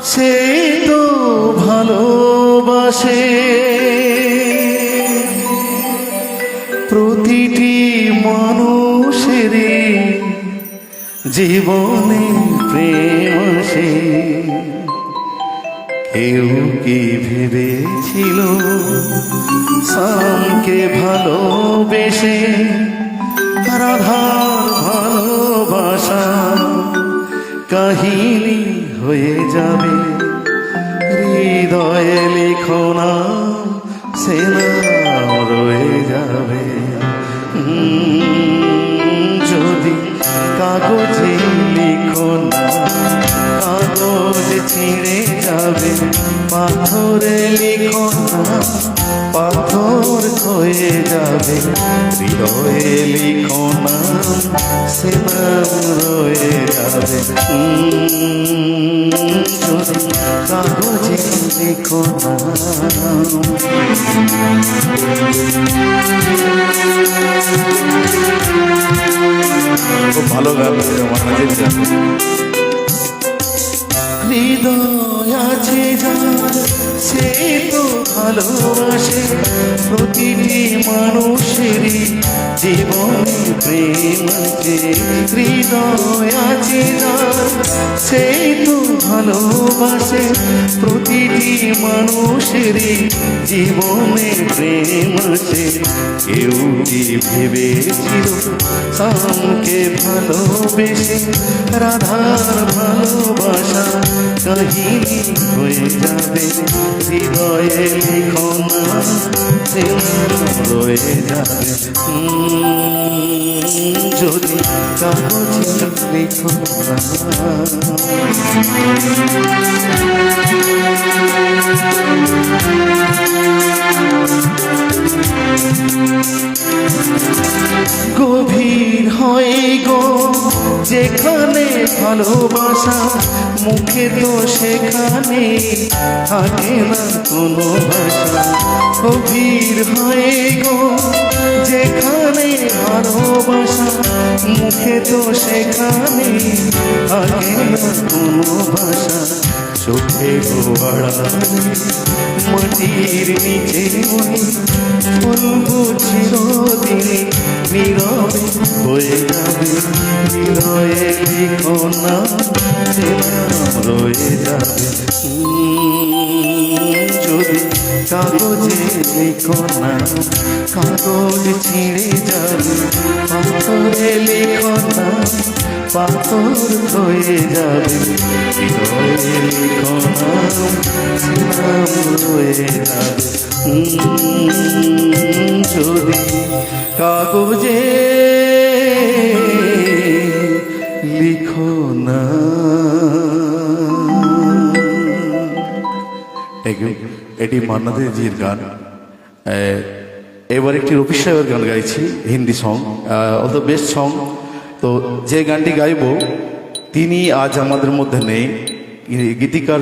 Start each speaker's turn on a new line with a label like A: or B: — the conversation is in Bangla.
A: সে তো ভালোবাসে প্রতিটি মানুষের জীবনে প্রেম আসে। কেউ কি ভেবেছিল সামকে ভালোবেসে রাধার ভালোবাসা কাহিনী হয়ে যাবে। হৃদয়ে লিখো না সে নাম রয়ে যাবে। যদি কাগজে লিখো না কাগজ ছিঁড়ে যাবে। পাথরে লিখো না পাথর হয়ে যাবে। হৃদয়ে লিখো না সে নাম রয়ে যাবে। যদি কাগজে লিখো না। খুব ভালো গান আমার কাছে। হৃদয় আছে যার সে তো ভালোবাসে প্রতিটি মানুষেরই জীবনে প্রেম আছে। হৃদয় আছে যার সে তো ভালোবাসে প্রতিটি মানুষেরই জীবনে প্রেম আছে। কেউ কি ভেবেছিল সামকে ভালোবেসে রাধার ভালোবাসা কাহিনী হয়ে যাবে। হৃদয়ে লিখো না সে রয়ে যাবে। যদি কাগজে লিখো না। গভীর হয় গো যেখানে ভালোবাসা মুখে তো সেখানে থাকে না কোনো ভাষা। গভীর হয় গো যেখানে ভালোবাসা মুখে তো সেখানে থাকে না কোনো ভাষা। চোখে গোয়াড়ালে মাটির নিচে বলবো চিরদিন নীরবে হয়ে যাবে। হৃদয়ে লিখো না সে নাম রয়ে যাবে। যদি কাগজে লিখো না কাগজ ছিঁড়ে যাবে। পাথরে লিখো না পাথর হয়ে যাবে। হৃদয়ে লিখো না সে নাম রয়ে যাবে। যদি কাগজে লিখো না। এটি মান্না দে জির গান। এবার একটি রফি সাহেবের গান গাইছি, Hindi song, all the best song. তো যে গানটি গাইব তিনি আজ আমাদের মধ্যে নেই, গীতিকার